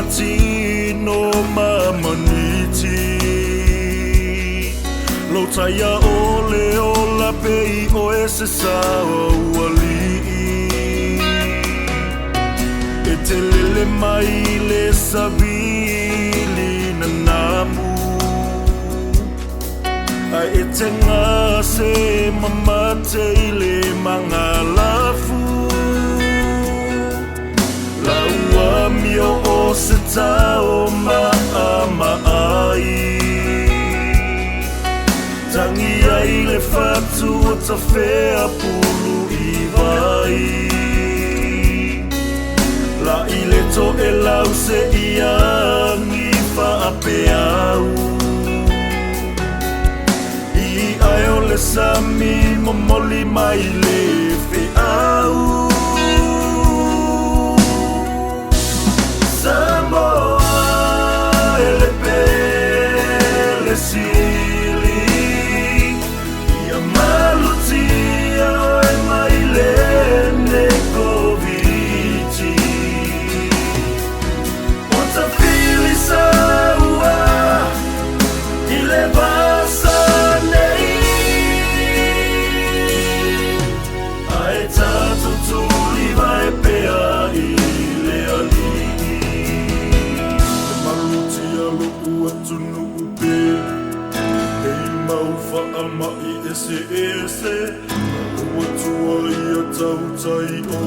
mati no mamaniti Lo taia ole ola pei o ese sawa uali E te lele mai le sabili na namu Ai e te ngase mamate i le mangalafu Laua mio o se tau maai Tangi ai le fatu o ta whea pulu i vai La i le to e lau se iangi whaape au I ai o le sami momoli mai le whi au Samoa e le pele sili Ia malutia e mai le nekoviti O ta fili saua I le vasa nei Ai tatu tuli vai pea I le alii Atunu upe Hei mau whaamai ese ese Ua tua ia tau tai o